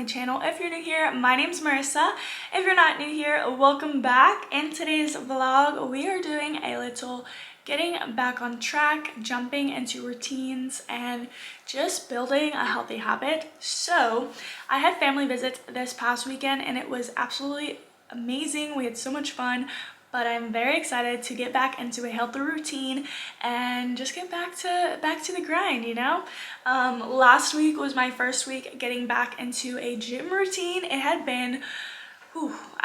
my channel. If you're new here, my name's Marissa. If you're not new here, welcome back. In today's vlog, we are doing a little getting back on track, jumping into routines, and just building a healthy habit. So I had family visits this past weekend and it was absolutely amazing. We had so much fun. But I'm very excited to get back into a healthy routine and just get back to the grind, you know? Last week was my first week getting back into a gym routine. It had been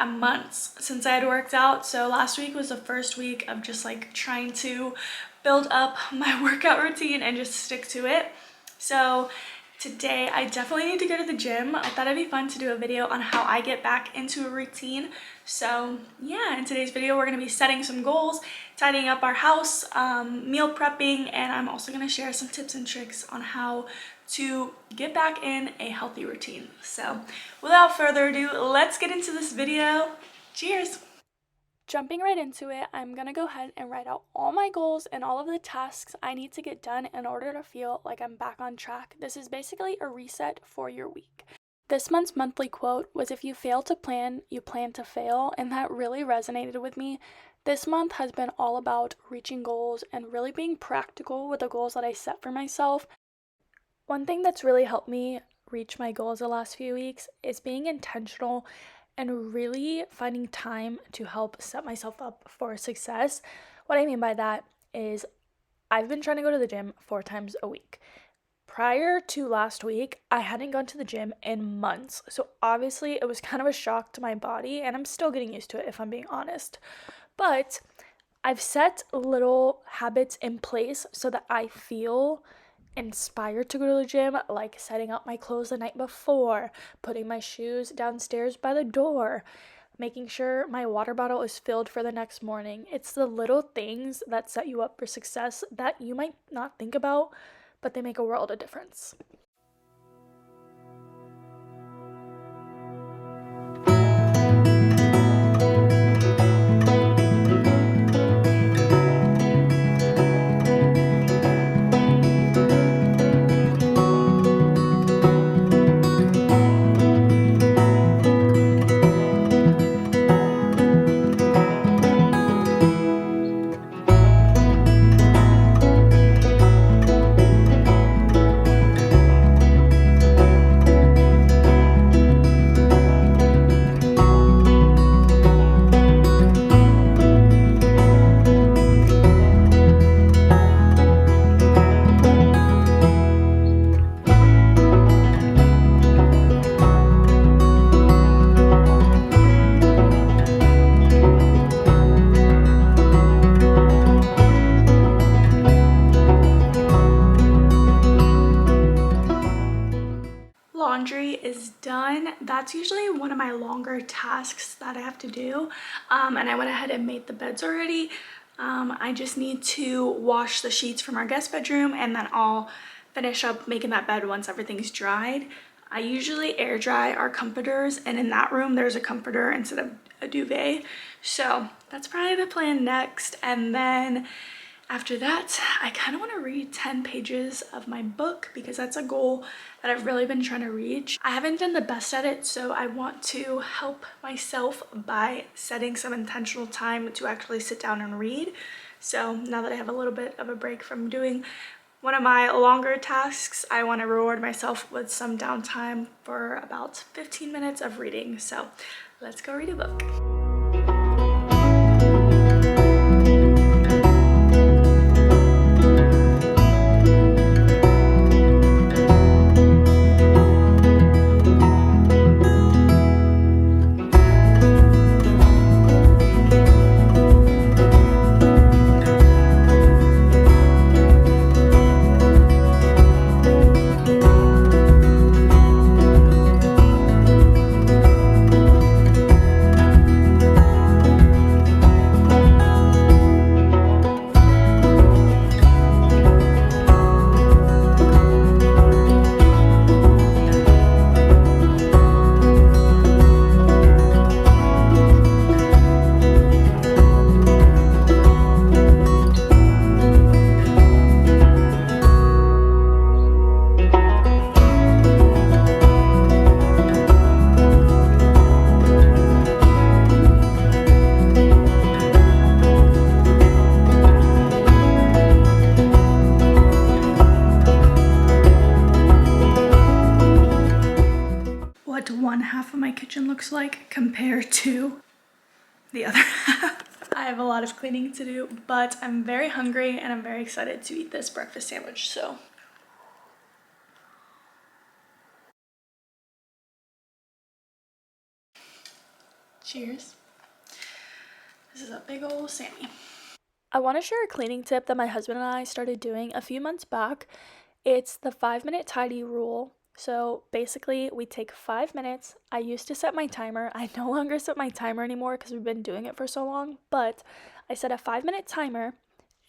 months since I had worked out. So last week was the first week of just like trying to build up my workout routine and just stick to it. So today I definitely need to go to the gym. I thought it'd be fun to do a video on how I get back into a routine. So yeah, in today's video we're going to be setting some goals, tidying up our house, meal prepping, and I'm also going to share some tips and tricks on how to get back in a healthy routine. So without further ado, let's get into this video. Cheers! Jumping right into it, I'm gonna go ahead and write out all my goals and all of the tasks I need to get done in order to feel like I'm back on track. This is basically a reset for your week. This month's monthly quote was, "If you fail to plan, you plan to fail," and that really resonated with me. This month has been all about reaching goals and really being practical with the goals that I set for myself. One thing that's really helped me reach my goals the last few weeks is being intentional and really finding time to help set myself up for success. What I mean by that is I've been trying to go to the gym 4 times a week. Prior to last week, I hadn't gone to the gym in months. So obviously it was kind of a shock to my body, and I'm still getting used to it if I'm being honest. But I've set little habits in place so that I feel inspired to go to the gym, like setting up my clothes the night before, putting my shoes downstairs by the door, making sure my water bottle is filled for the next morning. It's the little things that set you up for success that you might not think about, but they make a world of difference. Laundry is done. That's usually one of my longer tasks that I have to do, and I went ahead and made the beds already. I just need to wash the sheets from our guest bedroom, and then I'll finish up making that bed once everything's dried. I usually air dry our comforters, and in that room there's a comforter instead of a duvet, so that's probably the plan next. And then after that, I kind of want to read 10 pages of my book because that's a goal that I've really been trying to reach. I haven't done the best at it, so I want to help myself by setting some intentional time to actually sit down and read. So now that I have a little bit of a break from doing one of my longer tasks, I want to reward myself with some downtime for about 15 minutes of reading. So let's go read a book. kitchen looks like compared to the other half. I have a lot of cleaning to do, but I'm very hungry and I'm very excited to eat this breakfast sandwich, so. Cheers. This is a big old Sammy. I want to share a cleaning tip that my husband and I started doing a few months back. It's the 5-minute tidy rule. So basically, we take 5 minutes. I used to set my timer. I no longer set my timer anymore because we've been doing it for so long, but I set a 5-minute timer,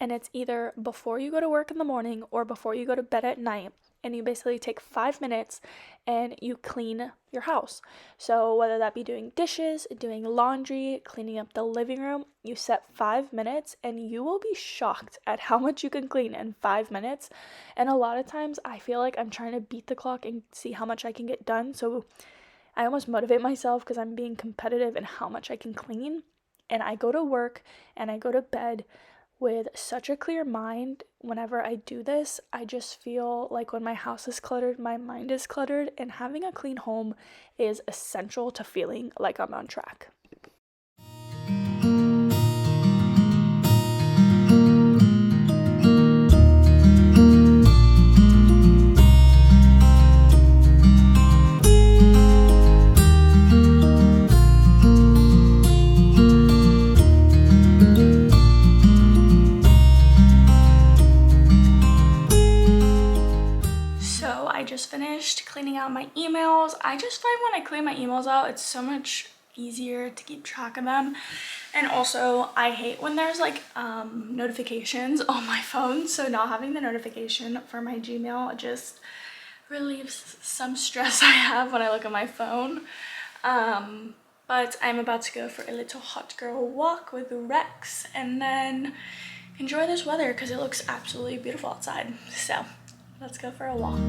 and it's either before you go to work in the morning or before you go to bed at night. And you basically take 5 minutes and you clean your house. So whether that be doing dishes, doing laundry, cleaning up the living room, you set 5 minutes and you will be shocked at how much you can clean in 5 minutes. And a lot of times I feel like I'm trying to beat the clock and see how much I can get done. So I almost motivate myself because I'm being competitive in how much I can clean. And I go to work and I go to bed with such a clear mind. Whenever I do this, I just feel like when my house is cluttered, my mind is cluttered, and having a clean home is essential to feeling like I'm on track. Finished cleaning out my emails. I just find when I clean my emails out, it's so much easier to keep track of them. And also, I hate when there's like notifications on my phone, so not having the notification for my Gmail just relieves some stress I have when I look at my phone. But I'm about to go for a little hot girl walk with Rex and then enjoy this weather because it looks absolutely beautiful outside. So let's go for a walk.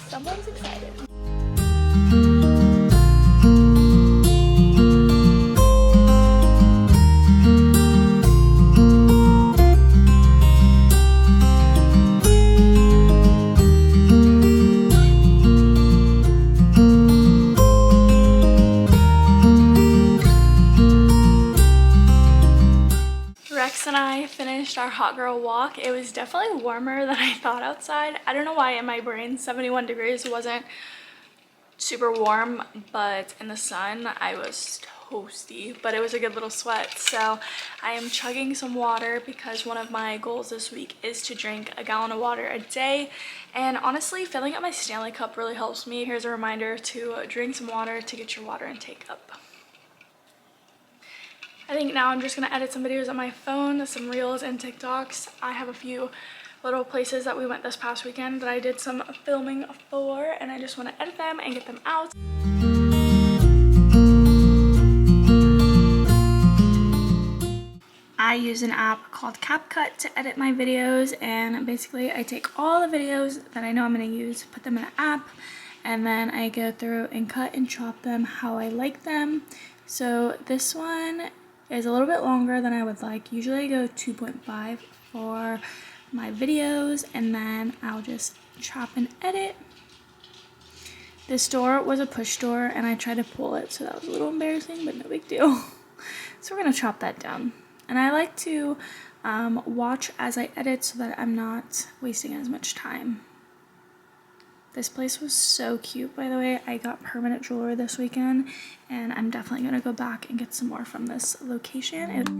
Someone's excited. Rex and I finished our hot girl walk. It was definitely warmer than I thought outside. I don't know why in my brain 71 degrees wasn't super warm, but in the sun I was toasty, but it was a good little sweat. So I am chugging some water because one of my goals this week is to drink a gallon of water a day. And honestly, filling up my Stanley cup really helps me. Here's a reminder to drink some water to get your water intake up. I think now I'm just going to edit some videos on my phone, some reels and TikToks. I have a few little places that we went this past weekend that I did some filming for, and I just want to edit them and get them out. I use an app called CapCut to edit my videos, and basically I take all the videos that I know I'm going to use, put them in an app, and then I go through and cut and chop them how I like them. So this one is a little bit longer than I would like. Usually I go 2.5 for my videos, and then I'll just chop and edit. This door was a push door and I tried to pull it, so that was a little embarrassing, but no big deal. So we're gonna chop that down. And I like to watch as I edit so that I'm not wasting as much time. This place was so cute, by the way. I got permanent jewelry this weekend, and I'm definitely gonna go back and get some more from this location.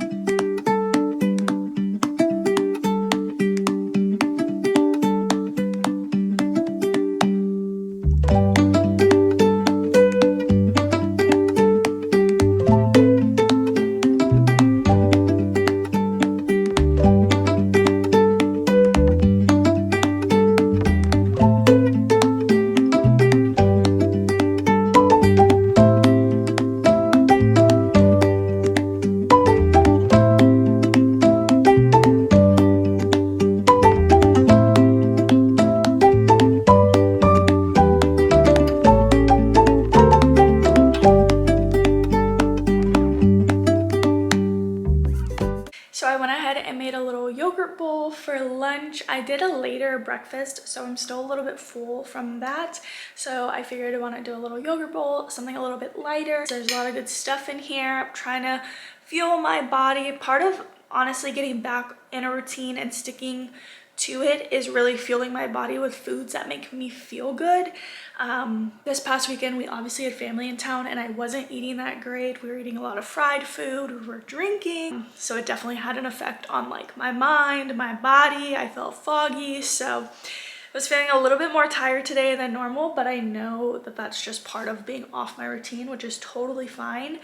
So I went ahead and made a little yogurt bowl for lunch. I did a later breakfast, so I'm still a little bit full from that. So I figured I want to do a little yogurt bowl, something a little bit lighter. There's a lot of good stuff in here. I'm trying to fuel my body. Part of honestly getting back in a routine and sticking to it is really fueling my body with foods that make me feel good. This past weekend we obviously had family in town and I wasn't eating that great. We were eating a lot of fried food, we were drinking, so it definitely had an effect on like my mind, my body. I felt foggy, so I was feeling a little bit more tired today than normal, but I know that that's just part of being off my routine, which is totally fine.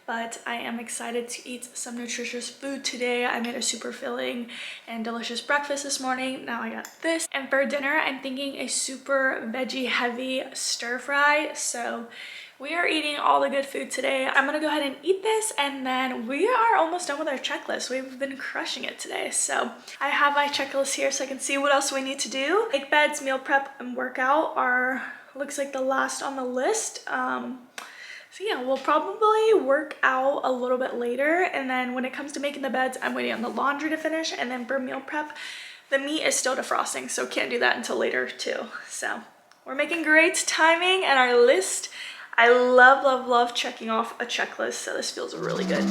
But I am excited to eat some nutritious food today. I made a super filling and delicious breakfast this morning. Now I got this. And for dinner, I'm thinking a super veggie heavy stir fry. So we are eating all the good food today. I'm gonna go ahead and eat this and then we are almost done with our checklist. We've been crushing it today. So I have my checklist here so I can see what else we need to do. Make beds, meal prep, and workout are, looks like the last on the list. So yeah, we'll probably work out a little bit later, and then when it comes to making the beds, I'm waiting on the laundry to finish, and then for meal prep, the meat is still defrosting, so can't do that until later too. So we're making great timing, and our list, I love, love, love checking off a checklist, so this feels really good.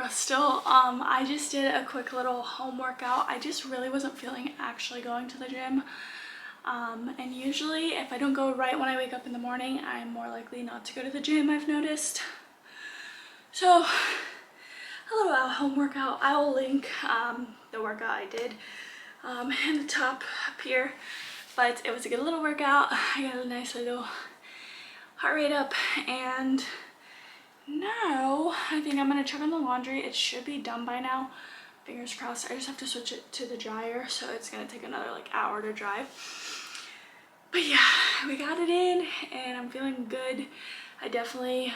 Still, I just did a quick little home workout. I just really wasn't feeling actually going to the gym. And usually if I don't go right when I wake up in the morning, I'm more likely not to go to the gym, I've noticed. So a little home workout. I will link the workout I did in the top up here. But it was a good little workout. I got a nice little heart rate up, and now I think I'm gonna check on the laundry. It should be done by now, fingers crossed. I just have to switch it to the dryer, so it's gonna take another like hour to dry. But yeah, we got it in and I'm feeling good. I definitely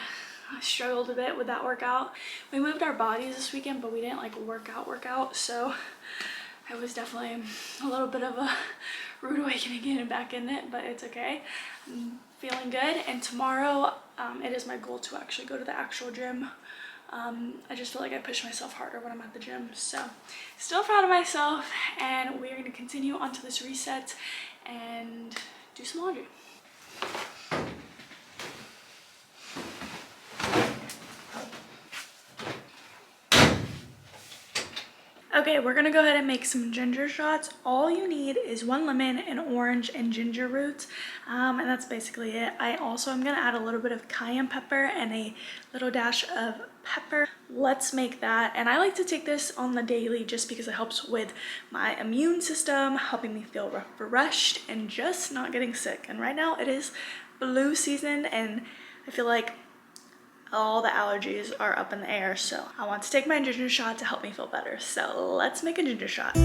struggled a bit with that workout. We moved our bodies this weekend, but we didn't like work out, so it was definitely a little bit of a rude awakening getting back in it, but it's okay. I'm feeling good, and tomorrow it is my goal to actually go to the actual gym. I just feel like I push myself harder when I'm at the gym, so still proud of myself, and we're going to continue onto this reset and do some laundry. Okay, we're gonna go ahead and make some ginger shots. All you need is 1 lemon, an orange, and ginger root, and that's basically it. I also am gonna add a little bit of cayenne pepper and a little dash of pepper. Let's make that, and I like to take this on the daily just because it helps with my immune system, helping me feel refreshed and just not getting sick. And right now it is flu season, and I feel like all the allergies are up in the air, so I want to take my ginger shot to help me feel better. So let's make a ginger shot.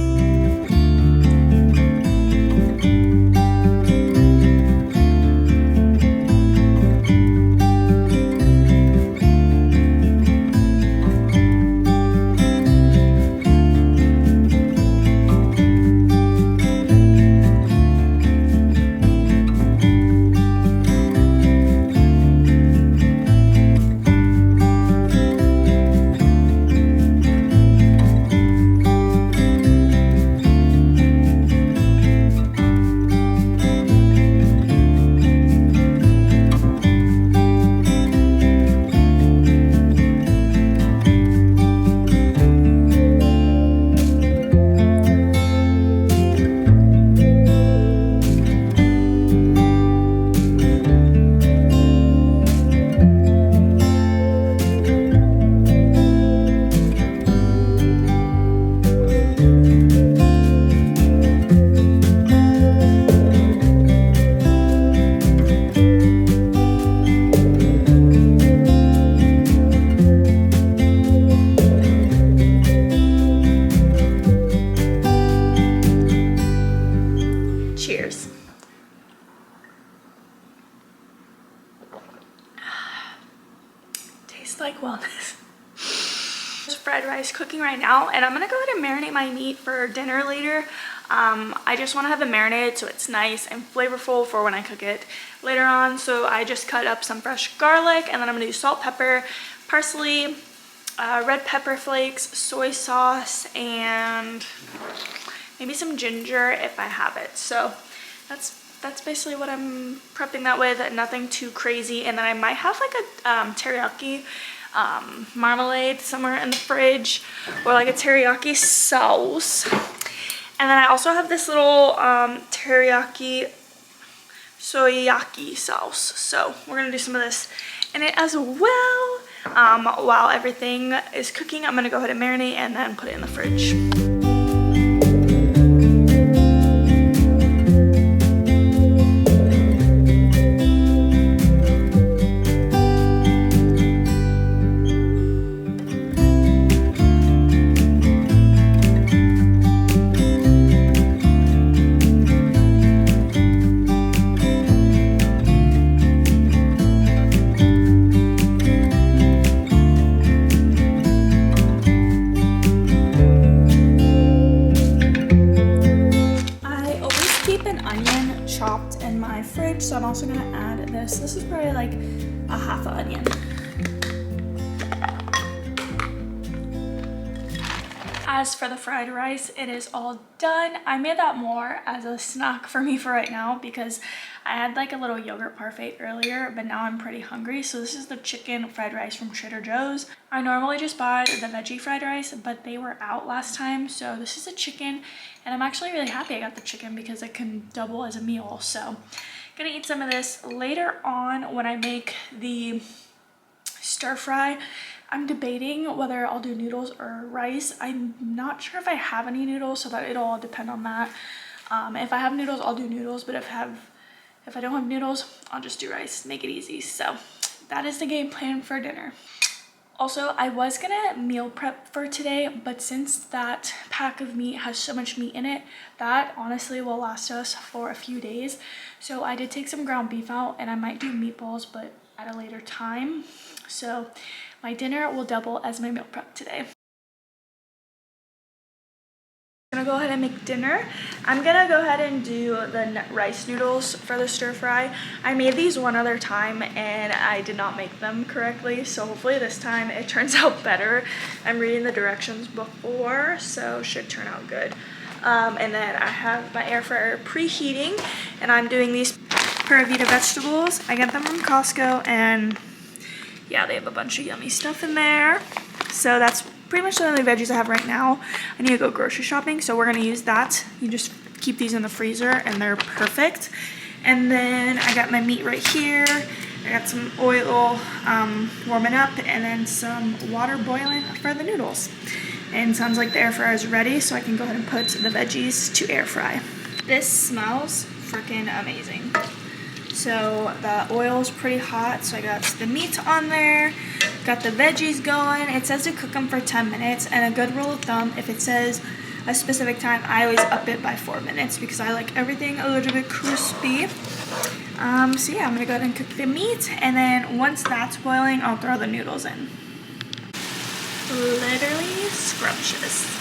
tastes like wellness. There's fried rice cooking right now, and I'm gonna go ahead and marinate my meat for dinner later. I just want to have it marinated so it's nice and flavorful for when I cook it later on. So I just cut up some fresh garlic, and then I'm gonna do salt, pepper, parsley, red pepper flakes, soy sauce, and maybe some ginger if I have it. So that's basically what I'm prepping that with. Nothing too crazy. And then I might have like a teriyaki marmalade somewhere in the fridge, or like a teriyaki sauce. And then I also have this little teriyaki soyaki sauce. So we're gonna do some of this in it as well. While everything is cooking, I'm gonna go ahead and marinate and then put it in the fridge. Chopped in my fridge, so I'm also gonna add this. This is probably like a half an onion. As for the fried rice, it is all done. I made that more as a snack for me for right now because I had like a little yogurt parfait earlier, but now I'm pretty hungry. So this is the chicken fried rice from Trader Joe's. I normally just buy the veggie fried rice, but they were out last time. So this is a chicken, and I'm actually really happy I got the chicken because it can double as a meal. So gonna eat some of this later on when I make the stir fry. I'm debating whether I'll do noodles or rice. I'm not sure if I have any noodles, so that it'll all depend on that. If I have noodles, I'll do noodles, but if I don't have noodles, I'll just do rice, make it easy. So that is the game plan for dinner. Also, I was gonna meal prep for today, but since that pack of meat has so much meat in it, that honestly will last us for a few days. So I did take some ground beef out, and I might do meatballs, but at a later time. So my dinner will double as my meal prep today. I'm gonna go ahead and make dinner. I'm gonna go ahead and do the rice noodles for the stir fry. I made these one other time and I did not make them correctly, so hopefully this time it turns out better. I'm reading the directions before, so should turn out good. And then I have my air fryer preheating, and I'm doing these Pura Vida vegetables. I get them from Costco, and yeah, they have a bunch of yummy stuff in there. So that's pretty much the only veggies I have right now. I need to go grocery shopping, so we're gonna use that. You just keep these in the freezer and they're perfect. And then I got my meat right here. I got some oil warming up, and then some water boiling for the noodles. And sounds like the air fryer is ready, so I can go ahead and put the veggies to air fry. This smells freaking amazing. So the oil is pretty hot, so I got the meat on there, got the veggies going. It says to cook them for 10 minutes, and a good rule of thumb, if it says a specific time, I always up it by 4 minutes because I like everything a little bit crispy. So yeah, I'm gonna go ahead and cook the meat, and then once that's boiling, I'll throw the noodles in. Literally scrumptious.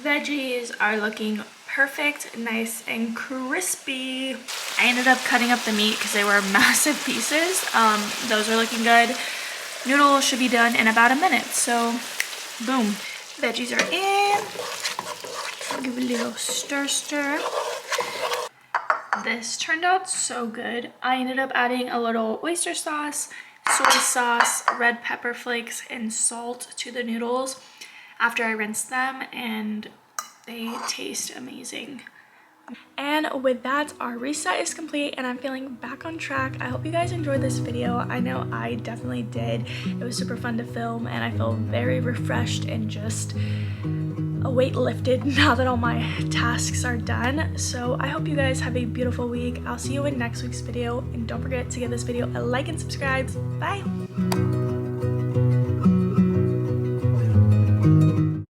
Veggies are looking perfect, nice and crispy. I ended up cutting up the meat because they were massive pieces. Those are looking good. Noodles should be done in about a minute, so boom. Veggies are in. I'll give it a little stir. This turned out so good. I ended up adding a little oyster sauce, soy sauce, red pepper flakes, and salt to the noodles after I rinsed them, and they taste amazing. And with that, our reset is complete and I'm feeling back on track. I hope you guys enjoyed this video. I know I definitely did. It was super fun to film, and I feel very refreshed and just a weight lifted now that all my tasks are done. So I hope you guys have a beautiful week. I'll see you in next week's video, and don't forget to give this video a like and subscribe. Bye.